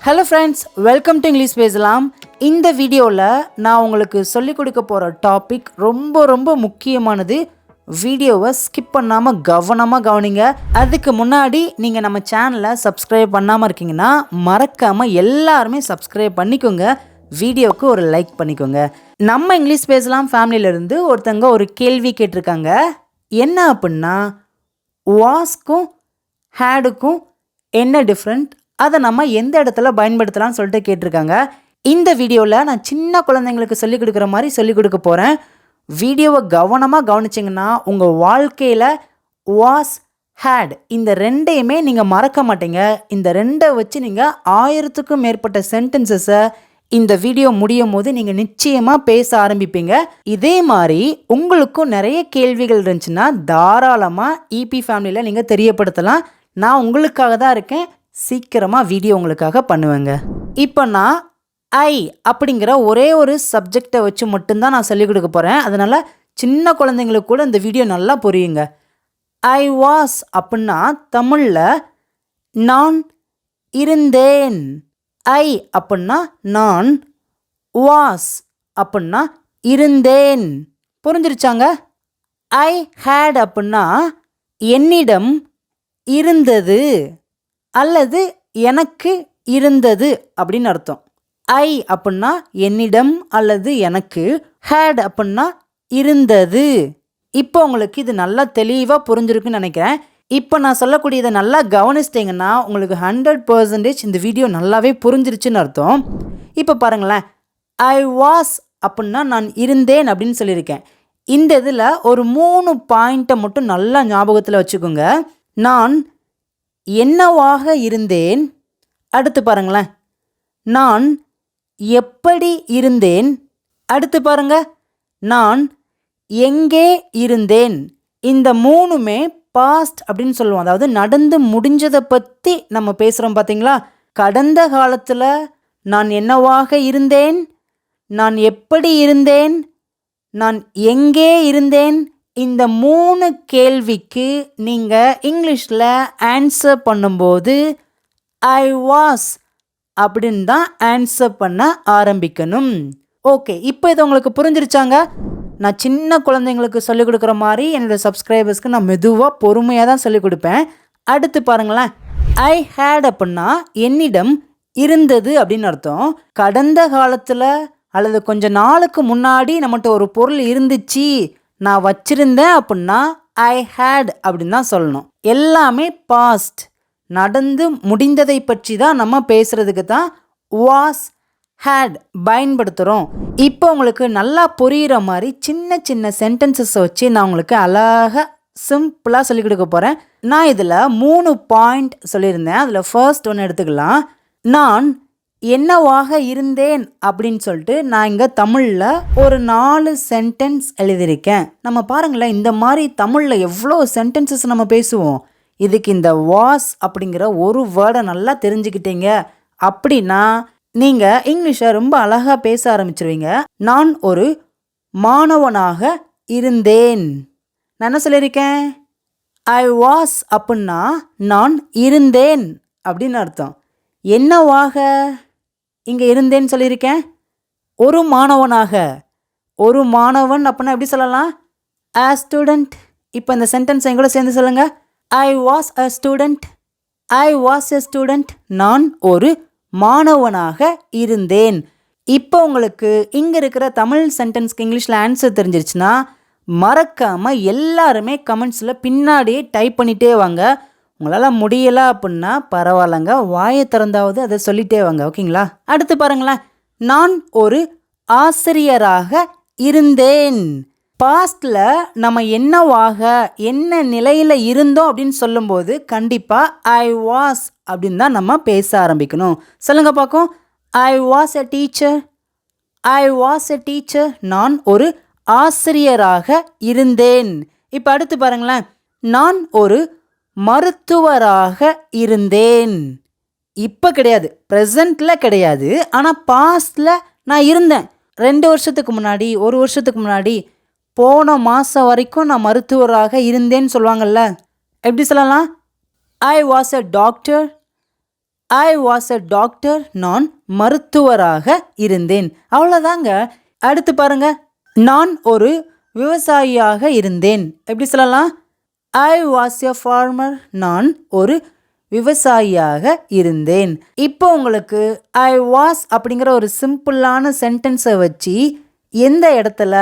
Hello friends, welcome to English பேசலாம். இந்த வீடியோவில் நான் உங்களுக்கு சொல்லிக் கொடுக்க போகிற டாபிக் ரொம்ப முக்கியமானது. வீடியோவை ஸ்கிப் பண்ணாமல் கவனமாக கவனிங்க. அதுக்கு முன்னாடி நீங்கள் நம்ம சேனலை சப்ஸ்கிரைப் பண்ணாமல் இருக்கீங்கன்னா மறக்காமல் எல்லாருமே சப்ஸ்கிரைப் பண்ணிக்கோங்க. வீடியோவுக்கு ஒரு லைக் பண்ணிக்கோங்க. நம்ம இங்கிலீஷ் பேசலாம் ஃபேமிலியிலேருந்து ஒருத்தங்க ஒரு கேள்வி கேட்டிருக்காங்க. என்ன அப்படின்னா, வாஸ்க்கும் ஹேடுக்கும் என்ன டிஃப்ரெண்ட், அதை நம்ம எந்த இடத்துல பயன்படுத்தலாம்னு சொல்லிட்டு கேட்டிருக்காங்க. இந்த வீடியோவில் நான் சின்ன குழந்தைங்களுக்கு சொல்லிக் கொடுக்குற மாதிரி சொல்லிக் கொடுக்க போகிறேன். வீடியோவை கவனமாக கவனிச்சிங்கன்னா உங்கள் வாழ்க்கையில் வாஸ் ஹேட் இந்த ரெண்டையுமே நீங்கள் மறக்க மாட்டீங்க. இந்த ரெண்டை வச்சு நீங்கள் 1000க்கும் மேற்பட்ட சென்டென்சஸை இந்த வீடியோ முடியும் போது நீங்கள் நிச்சயமாக பேச ஆரம்பிப்பீங்க. இதே மாதிரி உங்களுக்கும் நிறைய கேள்விகள் இருந்துச்சுன்னா தாராளமாக இபி ஃபேமிலியில் நீங்கள் தெரியப்படுத்தலாம். நான் உங்களுக்காக தான் இருக்கேன். சீக்கிரமாக வீடியோ உங்களுக்காக பண்ணுவேங்க. இப்போ நான் ஐ அப்படிங்கிற ஒரே ஒரு சப்ஜெக்டை வச்சு மட்டும்தான் நான் சொல்லிக் கொடுக்க போகிறேன். அதனால் சின்ன குழந்தைங்களுக்கு கூட இந்த வீடியோ நல்லா புரியுங்க. ஐ வாஸ் அப்படின்னா தமிழில் நான் இருந்தேன். ஐ அப்படின்னா நான், வாஸ் அப்படின்னா இருந்தேன். புரிஞ்சிருச்சாங்க? ஐ ஹேட் அப்படின்னா என்னிடம் இருந்தது அல்லது எனக்கு இருந்தது அப்படின்னு அர்த்தம். ஐ அப்படின்னா என்னிடம் அல்லது எனக்கு, ஹேட் அப்படின்னா இருந்தது. இப்போ உங்களுக்கு இது நல்லா தெளிவாக புரிஞ்சிருக்குன்னு நினைக்கிறேன். இப்போ நான் சொல்லக்கூடியதை நல்லா கவனிச்சிட்டிங்கன்னா உங்களுக்கு 100% இந்த வீடியோ நல்லாவே புரிஞ்சிருச்சுன்னு அர்த்தம். இப்போ பாருங்களேன், ஐ வாஸ் அப்படின்னா நான் இருந்தேன் அப்படின்னு சொல்லியிருக்கேன். இந்த இதில் ஒரு 3 பாயிண்ட்டை மட்டும் நல்லா ஞாபகத்தில் வச்சுக்கோங்க. நான் என்னவாக இருந்தேன். அடுத்து பாருங்களேன், நான் எப்படி இருந்தேன். அடுத்து பாருங்க, நான் எங்கே இருந்தேன். இந்த 3மே பாஸ்ட் அப்படின்னு சொல்லுவோம். அதாவது நடந்து முடிஞ்சதை பற்றி நம்ம பேசுகிறோம் பார்த்தீங்களா. கடந்த காலத்தில் நான் என்னவாக இருந்தேன், நான் எப்படி இருந்தேன், நான் எங்கே இருந்தேன். இந்த 3 கேள்விக்கு நீங்கள் இங்கிலீஷில் ஆன்சர் பண்ணும்போது ஐ வாஸ் அப்படின்னு தான் ஆன்சர் பண்ண ஆரம்பிக்கணும். ஓகே, இப்போ இது உங்களுக்கு புரிஞ்சிருச்சாங்க? நான் சின்ன குழந்தைங்களுக்கு சொல்லிக் கொடுக்குற மாதிரி என்னோடய சப்ஸ்கிரைபர்ஸ்க்கு நான் மெதுவாக பொறுமையாக தான் சொல்லிக் கொடுப்பேன். அடுத்து பாருங்களேன், ஐ ஹேட் அப்படின்னா என்னிடம் இருந்தது அப்படின்னு அர்த்தம். கடந்த காலத்தில் அல்லது கொஞ்ச நாளுக்கு முன்னாடி நம்மகிட்ட ஒரு பொருள் இருந்துச்சு, நான் வச்சிருந்தேன் அப்படின்னா ஐ ஹேட் அப்படின்னு தான் சொல்லணும். எல்லாமே பாஸ்ட், நடந்து முடிந்ததை பற்றி தான் நம்ம பேசுகிறதுக்கு தான் வாஸ் ஹேட் பயன்படுத்துகிறோம். இப்போ உங்களுக்கு நல்லா புரிகிற மாதிரி சின்ன சென்டென்சஸை வச்சு நான் உங்களுக்கு அழகாக சிம்பிளாக சொல்லிக் கொடுக்க போகிறேன். நான் இதில் 3 பாயிண்ட் சொல்லியிருந்தேன். அதில் ஃபர்ஸ்ட் ஒன்று எடுத்துக்கலாம். நான் என்னவாக இருந்தேன் அப்படின்னு சொல்லிட்டு நான் இங்கே தமிழில் ஒரு 4 சென்டென்ஸ் எழுதியிருக்கேன். நம்ம பாருங்களேன், இந்த மாதிரி தமிழில் எவ்வளோ சென்டென்சஸ் நம்ம பேசுவோம். இதுக்கு இந்த வாஸ் அப்படிங்கிற ஒரு வேர்டை நல்லா தெரிஞ்சுக்கிட்டீங்க அப்படின்னா நீங்கள் இங்கிலீஷை ரொம்ப அழகாக பேச ஆரம்பிச்சிருவீங்க. நான் ஒரு மாணவனாக இருந்தேன். நான் என்ன சொல்லியிருக்கேன்? ஐ வாஸ் அப்படின்னா நான் இருந்தேன் அப்படின்னு அர்த்தம். என்னவாக இங்கே இருந்தேன்னு சொல்லியிருக்கேன்? ஒரு மாணவனாக. ஒரு மாணவன் அப்படின்னா எப்படி சொல்லலாம்? a student. இப்போ இந்த சென்டென்ஸ் எங்கூட சேர்ந்து சொல்லுங்கள். I was a student. I was a student. நான் ஒரு மாணவனாக இருந்தேன். இப்போ உங்களுக்கு இங்கே இருக்கிற தமிழ் சென்டென்ஸ்க்கு இங்கிலீஷில் ஆன்சர் தெரிஞ்சிருச்சுன்னா மறக்காமல் எல்லாருமே கமெண்ட்ஸில் பின்னாடியே டைப் பண்ணிகிட்டே வாங்க. உங்களால் முடியலை அப்படின்னா பரவாயில்லங்க, வாயை திறந்தாவது அதை சொல்லிட்டே வாங்க. ஓகேங்களா? அடுத்து பாருங்களேன், நான் ஒரு ஆசிரியராக இருந்தேன். பாஸ்டில் நம்ம என்னவாக என்ன நிலையில் இருந்தோம் அப்படின்னு சொல்லும்போது கண்டிப்பாக ஐ வாஸ் அப்படின்னு தான் நம்ம பேச ஆரம்பிக்கணும். சொல்லுங்க பார்க்கும். I was a teacher. I was a teacher. நான் ஒரு ஆசிரியராக இருந்தேன். இப்போ அடுத்து பாருங்களேன், நான் ஒரு மருத்துவராக இருந்தேன். இப்போ கிடையாது, ப்ரெசண்ட்டில் கிடையாது, ஆனால் பாஸ்டில் நான் இருந்தேன். 2 வருஷத்துக்கு முன்னாடி, 1 வருஷத்துக்கு முன்னாடி, போன மாதம் வரைக்கும் நான் மருத்துவராக இருந்தேன்னு சொல்லுவாங்கள்ல. எப்படி சொல்லலாம்? I was a doctor. I was a doctor, நான் மருத்துவராக இருந்தேன். அவ்வளோதாங்க. அடுத்து பாருங்க, நான் ஒரு விவசாயியாக இருந்தேன். எப்படி சொல்லலாம்? ஐ வாஸ் எ ஃபார்மர், நான் ஒரு விவசாயியாக இருந்தேன். இப்போ உங்களுக்கு ஐ வாஸ் அப்படிங்கிற ஒரு சிம்பிளான சென்டென்ஸை வச்சு எந்த இடத்துல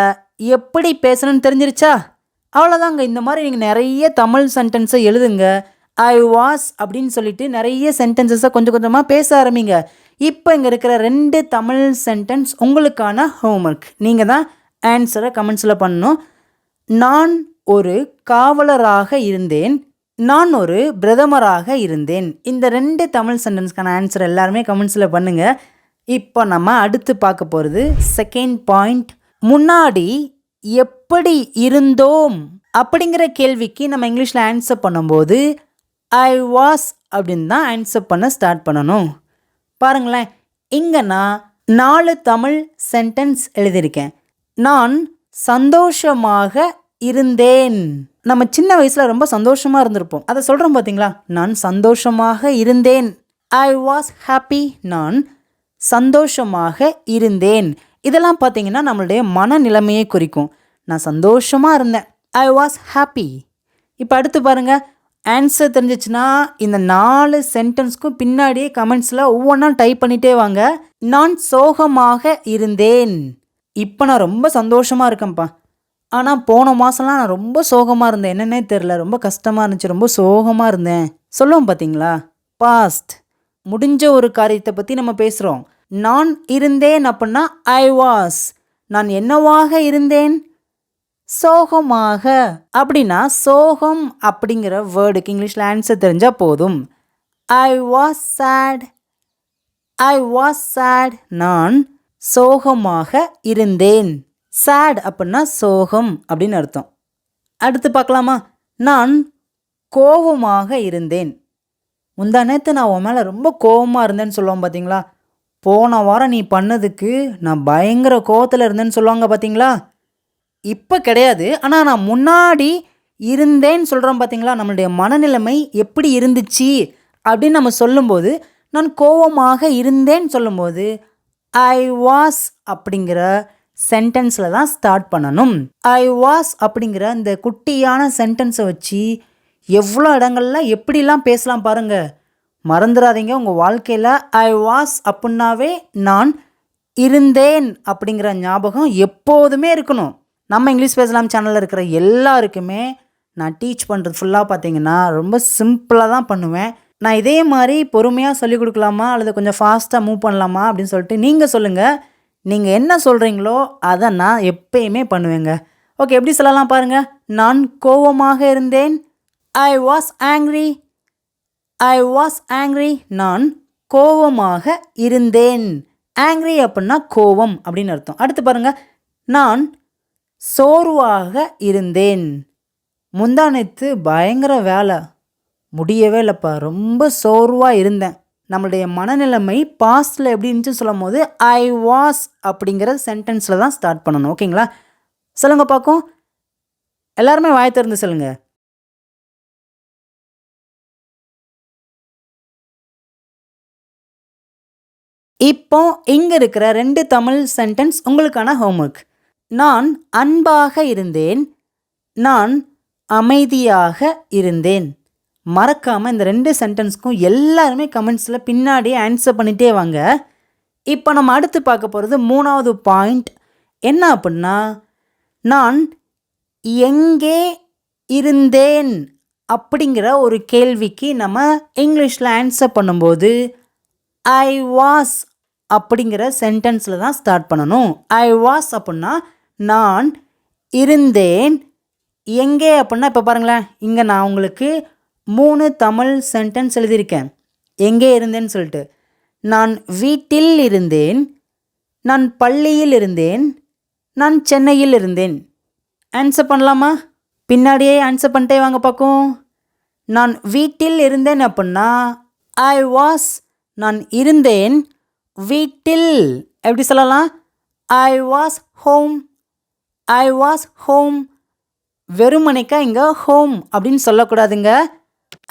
எப்படி பேசணும்னு தெரிஞ்சிருச்சா? அவ்வளோதாங்க. இந்த மாதிரி நீங்கள் நிறைய தமிழ் சென்டென்ஸை எழுதுங்க. ஐ வாஸ் அப்படின்னு சொல்லிட்டு நிறைய சென்டென்சஸை கொஞ்சம் கொஞ்சமாக பேச ஆரம்பிங்க. இப்போ இங்கே இருக்கிற 2 தமிழ் சென்டென்ஸ் உங்களுக்கான ஹோம்ஒர்க். நீங்கள் தான் ஆன்சரை கமெண்ட்ஸில் பண்ணணும். நான் ஒரு காவலராக இருந்தேன், நான் ஒரு பிரதமராக இருந்தேன். இந்த 2 தமிழ் சென்டென்ஸ்க்கான ஆன்சர் எல்லாருமே கமெண்ட்ஸில் பண்ணுங்கள். இப்போ நம்ம அடுத்து பார்க்க போகிறது செகண்ட் பாயிண்ட். முன்னாடி எப்படி இருந்தோம் அப்படிங்கிற கேள்விக்கு நம்ம இங்கிலீஷில் ஆன்சர் பண்ணும்போது ஐ வாஸ் அப்படின்னு தான் ஆன்சர் பண்ண ஸ்டார்ட் பண்ணணும். பாருங்களேன், இங்கே நான் 4 தமிழ் சென்டென்ஸ் எழுதியிருக்கேன். நான் சந்தோஷமாக இருந்தேன். நம்ம சின்ன வயசில் ரொம்ப சந்தோஷமாக இருந்திருப்போம். அதை சொல்கிறோம் பார்த்தீங்களா? நான் சந்தோஷமாக இருந்தேன். ஐ வாஸ் ஹாப்பி, நான் சந்தோஷமாக இருந்தேன். இதெல்லாம் பார்த்தீங்கன்னா நம்மளுடைய மனநிலைமையை குறிக்கும். நான் சந்தோஷமாக இருந்தேன், ஐ வாஸ் ஹாப்பி. இப்போ அடுத்து பாருங்கள், ஆன்சர் தெரிஞ்சிச்சுன்னா இந்த 4 சென்டென்ஸ்க்கும் பின்னாடியே கமெண்ட்ஸில் ஒவ்வொன்றா டைப் பண்ணிகிட்டே வாங்க. நான் சோகமாக இருந்தேன். இப்போ நான் ரொம்ப சந்தோஷமாக இருக்கேன்ப்பா, ஆனால் போன மாதம்லாம் நான் ரொம்ப சோகமாக இருந்தேன். என்னன்னே தெரில, ரொம்ப கஷ்டமாக இருந்துச்சு, ரொம்ப சோகமாக இருந்தேன். சொல்லுவோம் பார்த்தீங்களா? பாஸ்ட், முடிஞ்ச ஒரு காரியத்தை பற்றி நம்ம பேசுகிறோம். நான் இருந்தேன் அப்படின்னா ஐ வாஸ். நான் என்னவாக இருந்தேன்? சோகமாக. அப்படின்னா சோகம் அப்படிங்கிற வேர்டுக்கு இங்கிலீஷில் ஆன்சர் தெரிஞ்சால் போதும். I was sad, I was sad. நான் சோகமாக இருந்தேன். சேட் அப்படின்னா சோகம் அப்படின்னு அர்த்தம். அடுத்து பார்க்கலாமா? நான் கோபமாக இருந்தேன். முந்தா நேற்று நான் உன் மேலே ரொம்ப கோபமாக இருந்தேன்னு சொல்லுவோம் பார்த்தீங்களா? போன வாரம் நீ பண்ணதுக்கு நான் பயங்கர கோவத்தில் இருந்தேன்னு சொல்லுவாங்க பார்த்தீங்களா? இப்போ கிடையாது, ஆனால் நான் முன்னாடி இருந்தேன்னு சொல்கிறோம் பார்த்தீங்களா? நம்மளுடைய மனநிலைமை எப்படி இருந்துச்சு அப்படின்னு நம்ம சொல்லும்போது, நான் கோபமாக இருந்தேன்னு சொல்லும்போது ஐ வாஸ் அப்படிங்கிற சென்டென்ஸில் தான் ஸ்டார்ட் பண்ணணும். ஐ வாஸ் அப்படிங்கிற இந்த குட்டியான சென்டென்ஸை வச்சு எவ்வளோ இடங்கள்ல எப்படிலாம் பேசலாம் பாருங்கள். மறந்துடாதீங்க, உங்கள் வாழ்க்கையில் ஐ வாஸ் அப்படின்னாவே நான் இருந்தேன் அப்படிங்கிற ஞாபகம் எப்போதுமே இருக்கணும். நம்ம இங்கிலீஷ் பேசலாம் சேனலில் இருக்கிற எல்லாருக்குமே நான் டீச் பண்ணுறது ஃபுல்லாக பார்த்தீங்கன்னா ரொம்ப சிம்பிளாக தான் பண்ணுவேன். நான் இதே மாதிரி பொறுமையாக சொல்லிக் கொடுக்கலாமா அல்லது கொஞ்சம் ஃபாஸ்ட்டாக மூவ் பண்ணலாமா அப்படின்னு சொல்லிட்டு நீங்கள் சொல்லுங்கள். நீங்கள் என்ன சொல்கிறீங்களோ அதை நான் எப்பயுமே பண்ணுவேங்க. ஓகே, எப்படி சொல்லலாம் பாருங்கள். நான் கோபமாக இருந்தேன், I was angry, I was angry. நான் கோபமாக இருந்தேன். ஆங்க்ரி அப்படின்னா கோபம் அப்படின்னு அர்த்தம். அடுத்து பாருங்கள், நான் சோர்வாக இருந்தேன். முந்தானத்து பயங்கர வேலை, முடியவே இல்லைப்பா, ரொம்ப சோர்வாக இருந்தேன். நம்மளுடைய மனநிலைமை பாஸ்டில் எப்படி இருந்துச்சுன்னு சொல்லும் போது ஐ வாஸ் அப்படிங்கிற சென்டென்ஸில் தான் ஸ்டார்ட் பண்ணணும். ஓகேங்களா? சொல்லுங்க பார்க்கும். எல்லாருமே வாய் திறந்து சொல்லுங்கள். இப்போ இங்கே இருக்கிற 2 தமிழ் சென்டென்ஸ் உங்களுக்கான ஹோம்ஒர்க். நான் அன்பாக இருந்தேன், நான் அமைதியாக இருந்தேன். மறக்காமல் இந்த 2 சென்டென்ஸ்க்கும் எல்லாருமே கமெண்ட்ஸில் பின்னாடியே ஆன்சர் பண்ணிகிட்டே வாங்க. இப்போ நம்ம அடுத்து பார்க்க போகிறது 3வது பாயிண்ட். என்ன அப்படின்னா, நான் எங்கே இருந்தேன் அப்படிங்கிற ஒரு கேள்விக்கு நம்ம இங்கிலீஷில் ஆன்சர் பண்ணும்போது ஐ வாஸ் அப்படிங்கிற சென்டென்ஸில் தான் ஸ்டார்ட் பண்ணணும். ஐ வாஸ் அப்படின்னா நான் இருந்தேன். எங்கே அப்படின்னா இப்போ பாருங்களேன், இங்கே நான் உங்களுக்கு 3 தமிழ் சென்டென்ஸ் எழுதியிருக்கேன். எங்கே இருந்தேன்னு சொல்லிட்டு, நான் வீட்டில் இருந்தேன், நான் பள்ளியில் இருந்தேன், நான் சென்னையில் இருந்தேன். ஆன்சர் பண்ணலாமா? பின்னாடியே ஆன்சர் பண்ணிட்டே வாங்க பார்க்கும். நான் வீட்டில் இருந்தேன் அப்படின்னா ஐ வாஸ், நான் இருந்தேன் வீட்டில். எப்படி சொல்லலாம்? I was home, I was home. வெறுமனைக்கா இங்கே ஹோம் அப்படின்னு சொல்லக்கூடாதுங்க.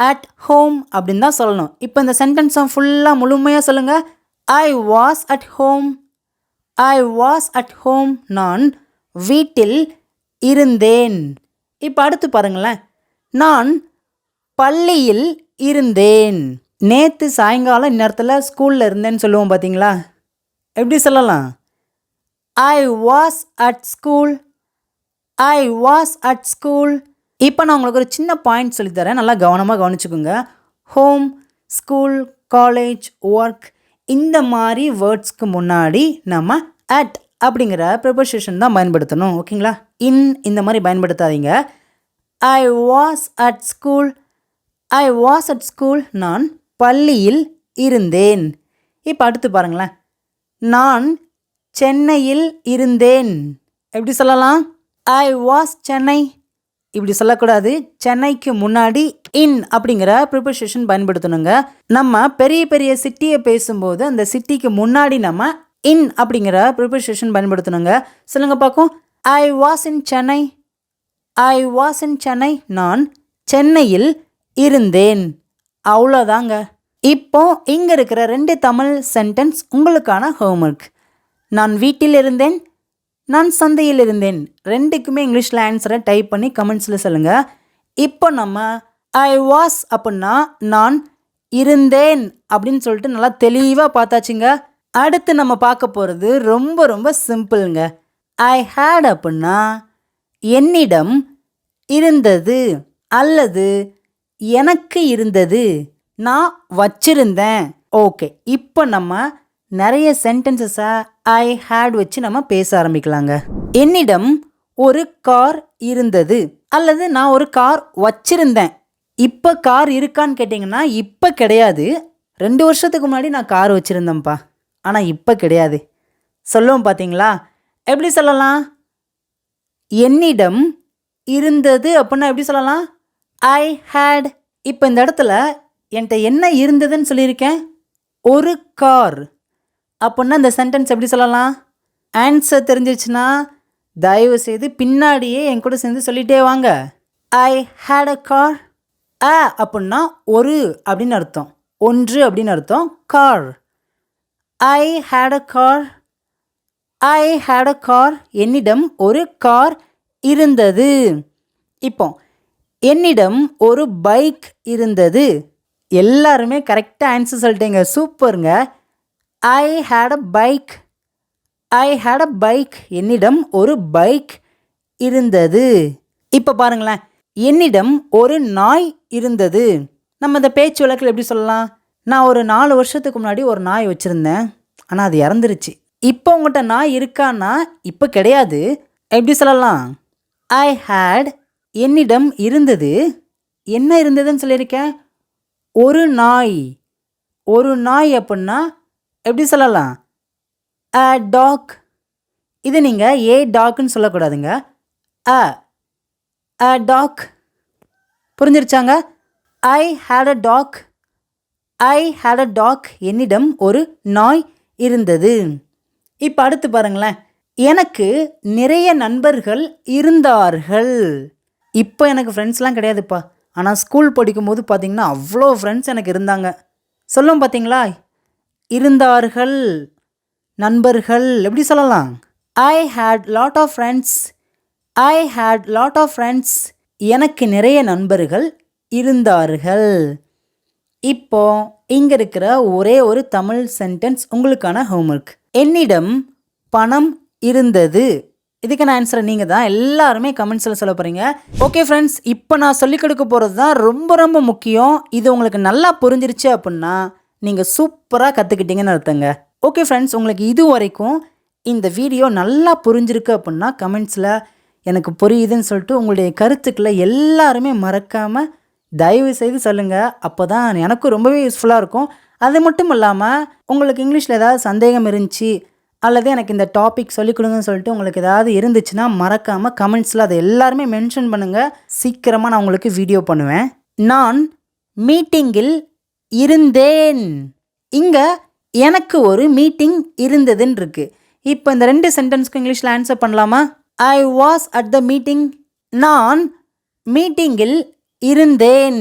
அட் ஹோம் அப்படின்னு தான் சொல்லணும். இப்போ இந்த சென்டென்ஸை ஃபுல்லாக முழுமையாக சொல்லுங்கள். ஐ was at home. I was at home. நான் வீட்டில் இருந்தேன். இப்போ அடுத்து பாருங்களேன். நான் பள்ளியில் இருந்தேன். நேற்று சாயங்காலம் இந்நேரத்தில் ஸ்கூலில் இருந்தேன்னு சொல்லுவோம் பார்த்தீங்களா? எப்படி சொல்லலாம்? I was at school. I was at school. இப்போ நான் உங்களுக்கு ஒரு சின்ன பாயிண்ட் சொல்லித்தரேன், நல்லா கவனமாக கவனிச்சுக்கோங்க. ஹோம், ஸ்கூல், காலேஜ், ஒர்க் இந்த மாதிரி வேர்ட்ஸ்க்கு முன்னாடி நம்ம அட் அப்படிங்கிற ப்ரிப்போசிஷன் தான் பயன்படுத்தணும். ஓகேங்களா? இந்த மாதிரி பயன்படுத்தாதீங்க. I was at school. I was at school. நான் பள்ளியில் இருந்தேன். இப்போ அடுத்து பாருங்களேன். நான் சென்னையில் இருந்தேன். எப்படி சொல்லலாம்? I was Chennai. இப்படி சொல்லக்கூடாது. சென்னைக்கு முன்னாடி அப்படிங்கிற ப்ரிப்போசிஷன் பயன்படுத்தணுங்க. நம்ம பெரிய பெரிய சிட்டியை பேசும்போது அந்த சிட்டிக்கு முன்னாடி நம்ம அப்படிங்கிற ப்ரிப்போசிஷன் பயன்படுத்தணுங்க. சொல்லுங்க பார்க்கும். I was in Chennai. I was in Chennai. நான் சென்னையில் இருந்தேன். அவ்வளோதாங்க. இப்போ இங்கே இருக்கிற 2 தமிழ் சென்டென்ஸ் உங்களுக்கான ஹோம்ஒர்க். நான் வீட்டில் இருந்தேன், நான் சந்தையில் இருந்தேன். 2க்குமே இங்கிலீஷில் ஆன்சரை டைப் பண்ணி கமெண்ட்ஸில் சொல்லுங்கள். இப்போ நம்ம ஐ வாஸ் அப்படின்னா நான் இருந்தேன் அப்படின்னு சொல்லிட்டு நல்லா தெளிவாக பார்த்தாச்சுங்க. அடுத்து நம்ம பார்க்க போகிறது ரொம்ப ரொம்ப சிம்பிளுங்க. ஐ ஹேட் அப்படின்னா என்னிடம் இருந்தது அல்லது எனக்கு இருந்தது, நான் வச்சிருந்தேன். ஓகே, இப்போ நம்ம நிறைய சென்டென்சஸை ஐ ஹேட் வச்சு நம்ம பேச ஆரம்பிக்கலாங்க. என்னிடம் ஒரு கார் இருந்தது அல்லது நான் ஒரு கார் வச்சிருந்தேன். இப்போ கார் இருக்கான்னு கேட்டிங்கன்னா இப்போ கிடையாது. 2 வருஷத்துக்கு முன்னாடி நான் கார் வச்சுருந்தேன்ப்பா, ஆனால் இப்போ கிடையாது. சொல்லுவோம் பார்த்தீங்களா? எப்படி சொல்லலாம்? என்னிடம் இருந்தது அப்படின்னா எப்படி சொல்லலாம்? I had. இப்போ இந்த இடத்துல என்கிட்ட என்ன இருந்ததுன்னு சொல்லியிருக்கேன்? ஒரு கார். அப்படின்னா இந்த சென்டென்ஸ் எப்படி சொல்லலாம்? ஆன்சர் தெரிஞ்சிச்சுன்னா தயவு செய்து பின்னாடியே என் கூட சேர்ந்து சொல்லிகிட்டே வாங்க. I had a car. அப்படின்னா ஒரு அப்படின்னு அர்த்தம், ஒன்று அப்படின்னு அர்த்தம். Car. I had a car. I had a car. என்னிடம் ஒரு கார் இருந்தது. இப்போ என்னிடம் ஒரு பைக் இருந்தது. எல்லாருமே கரெக்டாக ஆன்சர் சொல்லிட்டீங்க. சூப்பருங்க. I had a bike. I had a bike. என்னிடம் ஒரு பைக் இருந்தது. இப்போ பாருங்களேன். என்னிடம் ஒரு நாய் இருந்தது. நம்ம இந்த பேச்சு வழக்கில் எப்படி சொல்லலாம்? நான் ஒரு 4 வருஷத்துக்கு முன்னாடி ஒரு நாய் வச்சுருந்தேன், ஆனால் அது இறந்துருச்சு. இப்போ உங்கள்கிட்ட நாய் இருக்கான்னா இப்போ கிடையாது. எப்படி சொல்லலாம்? I had. என்னிடம் இருந்தது. என்ன இருந்ததுன்னு சொல்லியிருக்கேன்? ஒரு நாய். ஒரு நாய் அப்படின்னா எப்படி சொல்லலாம்? A dog. இது நீங்கள் ஏ டாக்னு சொல்லக்கூடாதுங்க. A dog. புரிஞ்சிருச்சாங்க? I had a dog. I had a dog. என்னிடம் ஒரு நாய் இருந்தது. இப்போ அடுத்து பாருங்களேன். எனக்கு நிறைய நண்பர்கள் இருந்தார்கள். இப்போ எனக்கு ஃப்ரெண்ட்ஸ்லாம் கிடையாதுப்பா, ஆனால் ஸ்கூல் படிக்கும்போது பார்த்திங்கன்னா அவ்வளோ ஃப்ரெண்ட்ஸ் எனக்கு இருந்தாங்க. சொல்லும் பார்த்தீங்களா? இருந்தார்கள், நண்பர்கள். எப்படி சொல்லலாம்? I had lot of friends. I had lot of friends. எனக்கு நிறைய நண்பர்கள் இருந்தார்கள். இப்போ இங்கே இருக்கிற ஒரே ஒரு தமிழ் சென்டென்ஸ் உங்களுக்கான ஹோம்ஒர்க். என்னிடம் பணம் இருந்தது. இதுக்கான ஆன்சரை நீங்கள் தான் எல்லாருமே கமெண்ட்ஸில் சொல்ல போகிறீங்க. ஓகே ஃப்ரெண்ட்ஸ், இப்போ நான் சொல்லிக் கொடுக்க போகிறது தான் ரொம்ப ரொம்ப முக்கியம். இது உங்களுக்கு நல்லா புரிஞ்சிருச்சு அப்படின்னா நீங்கள் சூப்பராக கற்றுக்கிட்டீங்கன்னு அர்த்தங்க. ஓகே ஃப்ரெண்ட்ஸ், உங்களுக்கு இது வரைக்கும் இந்த வீடியோ நல்லா புரிஞ்சிருக்கு அப்படின்னா கமெண்ட்ஸில் எனக்கு புரியுதுன்னு சொல்லிட்டு உங்களுடைய கருத்துக்களை எல்லாருமே மறக்காமல் தயவு செய்து சொல்லுங்கள். அப்போ தான் எனக்கும் ரொம்பவே யூஸ்ஃபுல்லாக இருக்கும். அது மட்டும் இல்லாமல் உங்களுக்கு இங்கிலீஷில் ஏதாவது சந்தேகம் இருந்துச்சு அல்லது எனக்கு இந்த டாபிக் சொல்லிக் கொடுங்கன்னு சொல்லிட்டு உங்களுக்கு ஏதாவது இருந்துச்சுன்னா மறக்காமல் கமெண்ட்ஸில் அதை எல்லாருமே மென்ஷன் பண்ணுங்கள். சீக்கிரமாக நான் உங்களுக்கு வீடியோ பண்ணுவேன். நான் மீட்டிங்கில் இருந்தேன். இங்கே எனக்கு ஒரு மீட்டிங் இருந்ததுன்னு இருக்குது. இப்போ இந்த 2 சென்டென்ஸ்க்கு இங்கிலீஷில் ஆன்சர் பண்ணலாமா? ஐ வாஸ் அட் த மீட்டிங். நான் மீட்டிங்கில் இருந்தேன்.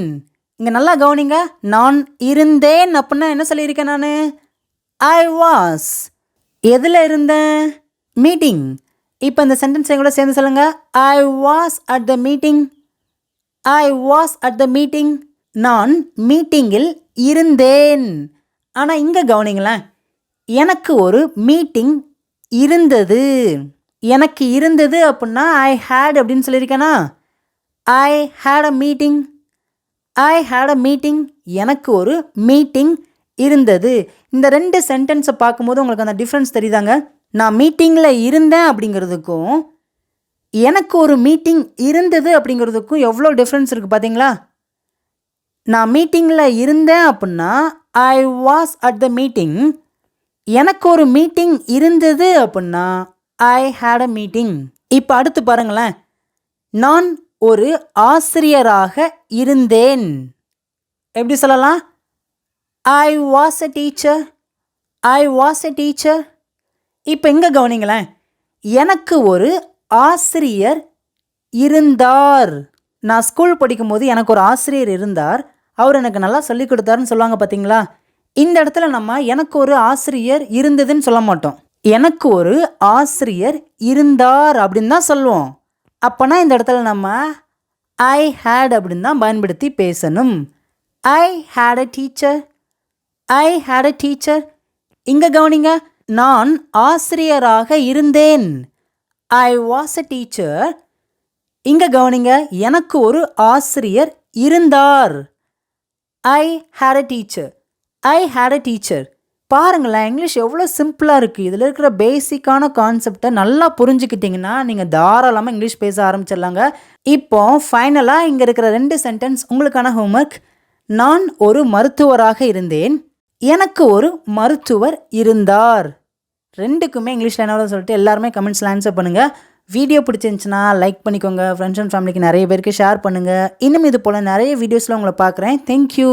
இங்கே நல்லா கவனிங்க. நான் இருந்தேன் அப்படின்னா என்ன சொல்லியிருக்கேன் நான்? I was. எதில் இருந்தேன்? மீட்டிங். இப்போ இந்த சென்டென்ஸை கூட சேர்ந்து சொல்லுங்க. ஐ was at the meeting. I was at the meeting. நான் மீட்டிங்கில் இருந்தேன். ஆனால் இங்கே கவனிங்களேன், எனக்கு ஒரு மீட்டிங் இருந்தது. எனக்கு இருந்தது அப்படின்னா ஐ ஹேட் அப்படின்னு சொல்லியிருக்கேனா? I had a meeting. I had a meeting. எனக்கு ஒரு மீட்டிங் இருந்தது. இந்த 2 சென்டென்ஸை பார்க்கும்போது உங்களுக்கு அந்த டிஃப்ரென்ஸ் தெரியுதாங்க? நான் மீட்டிங்கில் இருந்தேன் அப்படிங்கிறதுக்கும் எனக்கு ஒரு மீட்டிங் இருந்தது அப்படிங்கிறதுக்கும் எவ்வளோ டிஃப்ரென்ஸ் இருக்குது பார்த்தீங்களா? நான் மீட்டிங்கில் இருந்தேன் அப்படின்னா ஐ வாஸ் அட் த மீட்டிங். எனக்கு ஒரு மீட்டிங் இருந்தது அப்படின்னா ஐ ஹேட் அ மீட்டிங். இப்போ அடுத்து பாருங்களேன், நான் ஒரு ஆசிரியராக இருந்தேன். எப்படி சொல்லலாம்? I was a teacher. I was a teacher. இப்போ இங்கே கவனிங்களேன், எனக்கு ஒரு ஆசிரியர் இருந்தார். நான் ஸ்கூல் படிக்கும்போது எனக்கு ஒரு ஆசிரியர் இருந்தார், அவர் எனக்கு நல்லா சொல்லி கொடுத்தாருன்னு சொல்லுவாங்க பார்த்தீங்களா? இந்த இடத்துல நம்ம எனக்கு ஒரு ஆசிரியர் இருந்ததுன்னு சொல்ல மாட்டோம். எனக்கு ஒரு ஆசிரியர் இருந்தார் அப்படின்னு தான் சொல்லுவோம். அப்போனா இந்த இடத்துல நம்ம ஐ ஹேட் அப்படின்னு தான் பயன்படுத்தி பேசணும். I had a teacher. I had a teacher. இங்கே கவனிங்க, நான் ஆசிரியராக இருந்தேன். I was a teacher. இங்கே கவனிங்க, எனக்கு ஒரு ஆசிரியர் இருந்தார். I had a teacher. I had a teacher. பாருங்களேன், இங்கிலீஷ் எவ்வளோ சிம்பிளாக இருக்குது. இதில் இருக்கிற பேசிக்கான கான்செப்டை நல்லா புரிஞ்சுக்கிட்டிங்கன்னா நீங்கள் தாராளமாக இங்கிலீஷ் பேச ஆரம்பிச்சிடலாங்க. இப்போ ஃபைனலாக இங்கே இருக்கிற 2 சென்டென்ஸ் உங்களுக்கான ஹோம்ஒர்க். நான் ஒரு மருத்துவராக இருந்தேன். எனக்கு ஒரு மருத்துவர் இருந்தார். 2க்குமே இங்கிலீஷில் என்ன சொல்லிட்டு எல்லாருமே கமெண்ட்ஸில் ஆன்சர் பண்ணுங்கள். வீடியோ பிடிச்சிருந்துச்சுன்னா லைக் பண்ணிக்கோங்க. ஃப்ரெண்ட்ஸ் அண்ட் ஃபேமிலிக்கு நிறைய பேருக்கு ஷேர் பண்ணுங்கள். இன்னும் இது போல் நிறைய வீடியோஸில் உங்களை பார்க்குறேன். தேங்க்யூ.